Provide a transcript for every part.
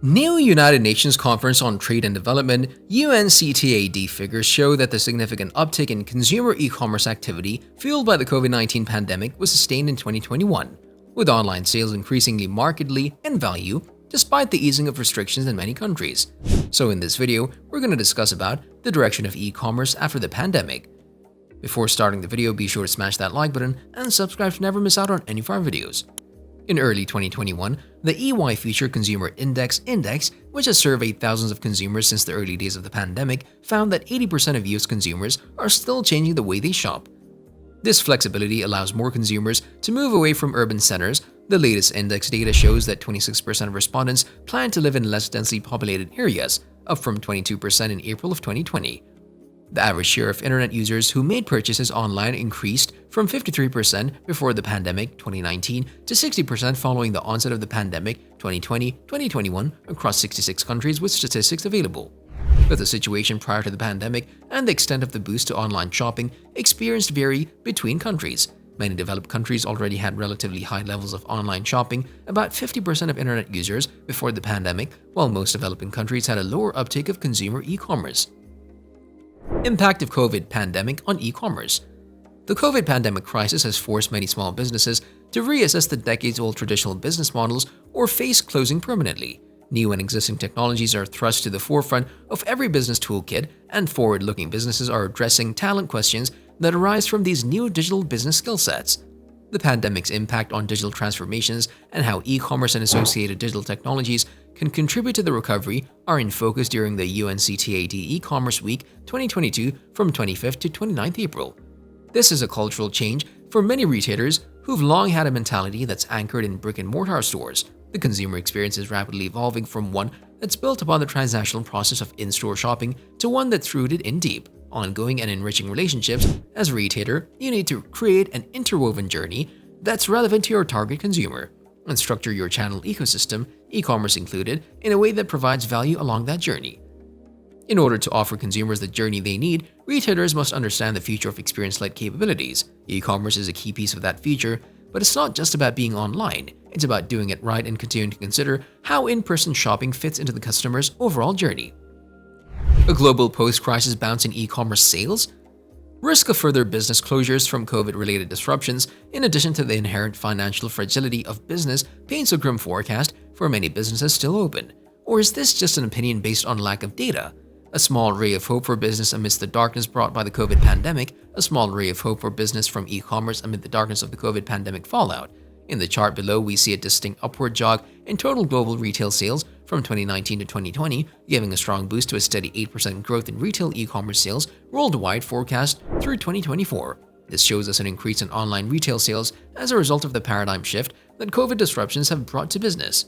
New United Nations Conference on Trade and Development (UNCTAD) figures show that the significant uptick in consumer e-commerce activity fueled by the COVID-19 pandemic was sustained in 2021, with online sales increasing markedly in value despite the easing of restrictions in many countries. So in this video, we're going to discuss about the direction of e-commerce after the pandemic. Before starting the video, be sure to smash that like button and subscribe to never miss out on any of our videos. In early 2021, the EY Future Consumer Index, which has surveyed thousands of consumers since the early days of the pandemic, found that 80% of US consumers are still changing the way they shop. This flexibility allows more consumers to move away from urban centers. The latest index data shows that 26% of respondents plan to live in less densely populated areas, up from 22% in April of 2020. The average share of internet users who made purchases online increased from 53% before the pandemic 2019 to 60% following the onset of the pandemic 2020-2021 across 66 countries with statistics available. But the situation prior to the pandemic and the extent of the boost to online shopping experienced vary between countries. Many developed countries already had relatively high levels of online shopping, about 50% of internet users before the pandemic, while most developing countries had a lower uptake of consumer e-commerce. Impact of COVID pandemic on e-commerce. The COVID pandemic crisis has forced many small businesses to reassess the decades-old traditional business models or face closing permanently. New and existing technologies are thrust to the forefront of every business toolkit, and forward-looking businesses are addressing talent questions that arise from these new digital business skill sets. The pandemic's impact on digital transformations and how e-commerce and associated digital technologies can contribute to the recovery are in focus during the UNCTAD E-commerce Week 2022 from 25th to 29th April. This is a cultural change for many retailers who've long had a mentality that's anchored in brick-and-mortar stores. The consumer experience is rapidly evolving from one that's built upon the transactional process of in-store shopping to one that's rooted in deep, ongoing and enriching relationships. As a retailer, you need to create an interwoven journey that's relevant to your target consumer and structure your channel ecosystem, e-commerce included, in a way that provides value along that journey. In order to offer consumers the journey they need, retailers must understand the future of experience-led capabilities. E-commerce is a key piece of that future, but it's not just about being online. It's about doing it right and continuing to consider how in-person shopping fits into the customer's overall journey. A global post-crisis bounce in e-commerce sales? Risk of further business closures from COVID-related disruptions, in addition to the inherent financial fragility of business, paints a grim forecast for many businesses still open. Or is this just an opinion based on lack of data? A small ray of hope for business amidst the darkness brought by the COVID pandemic, a small ray of hope for business from e-commerce amid the darkness of the COVID pandemic fallout. In the chart below, we see a distinct upward jog in total global retail sales from 2019 to 2020, giving a strong boost to a steady 8% growth in retail e-commerce sales worldwide forecast through 2024. This shows us an increase in online retail sales as a result of the paradigm shift that COVID disruptions have brought to business.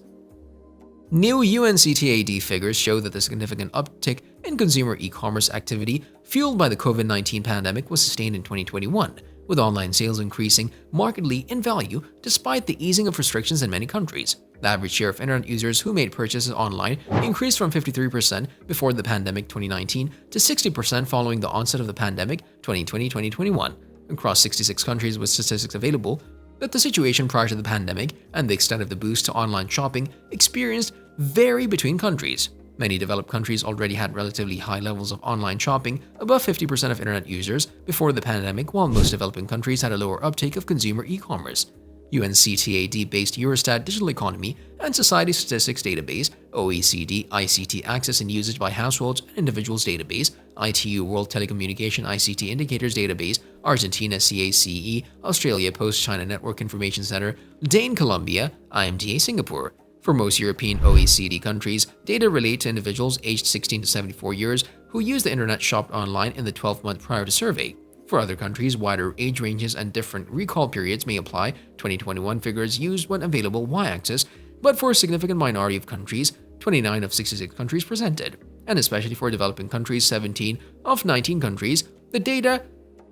New UNCTAD figures show that the significant uptick in consumer e-commerce activity fueled by the COVID-19 pandemic was sustained in 2021, with online sales increasing markedly in value despite the easing of restrictions in many countries. The average share of internet users who made purchases online increased from 53% before the pandemic 2019 to 60% following the onset of the pandemic 2020-2021 across 66 countries with statistics available. But the situation prior to the pandemic and the extent of the boost to online shopping experienced vary between countries. Many developed countries already had relatively high levels of online shopping, above 50% of internet users before the pandemic, while most developing countries had a lower uptake of consumer e-commerce. UNCTAD-based Eurostat Digital Economy and Society Statistics Database, OECD ICT Access and Usage by Households and Individuals Database, ITU World Telecommunication ICT Indicators Database, Argentina CACE, Australia Post-China Network Information Center, DANE Colombia, IMDA Singapore. For most European OECD countries, data relate to individuals aged 16 to 74 years who used the internet shopped online in the 12 months prior to survey. For other countries, wider age ranges and different recall periods may apply. 2021 figures used when available y-axis, but for a significant minority of countries, 29 of 66 countries presented, and especially for developing countries, 17 of 19 countries, the data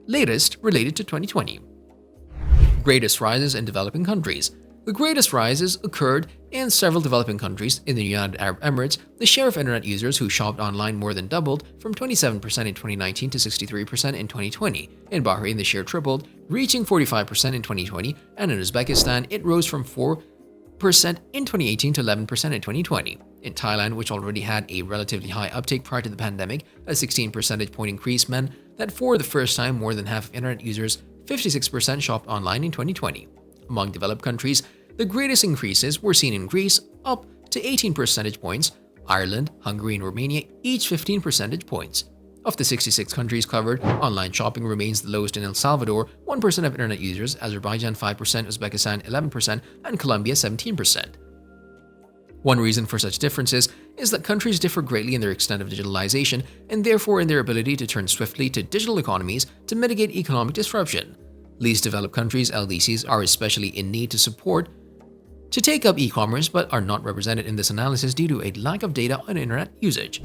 latest related to 2020. Greatest rises in developing countries. The greatest rises occurred in several developing countries. In the United Arab Emirates, the share of internet users who shopped online more than doubled from 27% in 2019 to 63% in 2020. In Bahrain, the share tripled, reaching 45% in 2020, and in Uzbekistan, it rose from 4% in 2018 to 11% in 2020. In Thailand, which already had a relatively high uptake prior to the pandemic, a 16 percentage point increase meant that for the first time, more than half of internet users, 56% shopped online in 2020. Among developed countries, the greatest increases were seen in Greece, up to 18 percentage points, Ireland, Hungary, and Romania, each 15 percentage points. Of the 66 countries covered, online shopping remains the lowest in El Salvador, 1% of internet users, Azerbaijan 5%, Uzbekistan 11%, and Colombia 17%. One reason for such differences is that countries differ greatly in their extent of digitalization and therefore in their ability to turn swiftly to digital economies to mitigate economic disruption. Least developed countries, LDCs, are especially in need to support to take up e-commerce but are not represented in this analysis due to a lack of data on internet usage.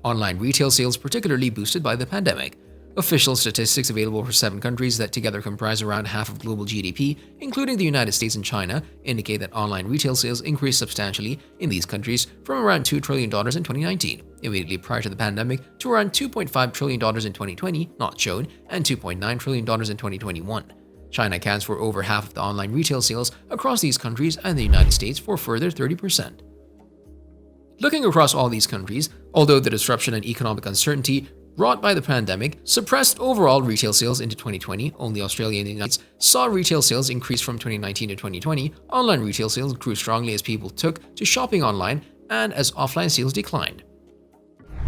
Online retail sales particularly boosted by the pandemic. Official statistics available for 7 countries that together comprise around half of global GDP, including the United States and China, indicate that online retail sales increased substantially in these countries from around $2 trillion in 2019, immediately prior to the pandemic, to around $2.5 trillion in 2020, not shown, and $2.9 trillion in 2021. China accounts for over half of the online retail sales across these countries and the United States for a further 30%. Looking across all these countries, although the disruption and economic uncertainty wrought by the pandemic suppressed overall retail sales into 2020, only Australia and the United States saw retail sales increase from 2019 to 2020. Online retail sales grew strongly as people took to shopping online and as offline sales declined.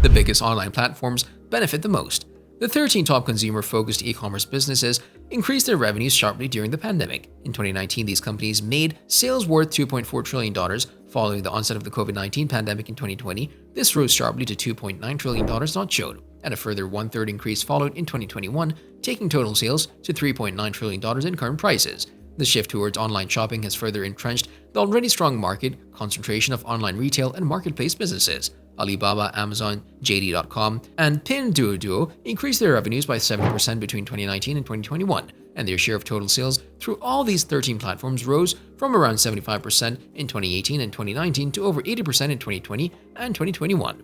The biggest online platforms benefit the most. The 13 top consumer-focused e-commerce businesses increased their revenues sharply during the pandemic. In 2019, these companies made sales worth $2.4 trillion. Following the onset of the COVID-19 pandemic in 2020, this rose sharply to $2.9 trillion, not shown, and a further one-third increase followed in 2021, taking total sales to $3.9 trillion in current prices. The shift towards online shopping has further entrenched the already strong market concentration of online retail and marketplace businesses. Alibaba, Amazon, JD.com, and Pinduoduo increased their revenues by 70% between 2019 and 2021, and their share of total sales through all these 13 platforms rose from around 75% in 2018 and 2019 to over 80% in 2020 and 2021.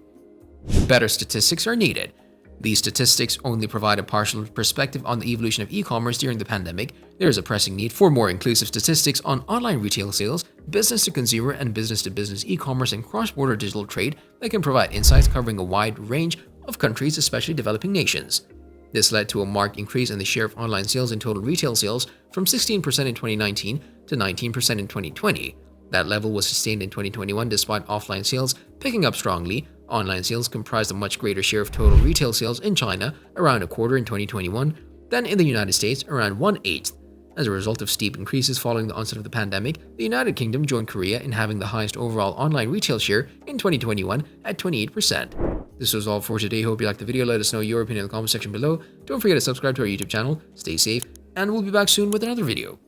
Better statistics are needed. These statistics only provide a partial perspective on the evolution of e-commerce during the pandemic. There is a pressing need for more inclusive statistics on online retail sales, business-to-consumer and business-to-business e-commerce, and cross-border digital trade that can provide insights covering a wide range of countries, especially developing nations. This led to a marked increase in the share of online sales in total retail sales from 16% in 2019 to 19% in 2020. That level was sustained in 2021 despite offline sales picking up strongly. Online sales comprised a much greater share of total retail sales in China, around a quarter in 2021, than in the United States, around 1/8. As a result of steep increases following the onset of the pandemic, the United Kingdom joined Korea in having the highest overall online retail share in 2021 at 28%. This was all for today. Hope you liked the video. Let us know your opinion in the comment section below. Don't forget to subscribe to our YouTube channel. Stay safe, and we'll be back soon with another video.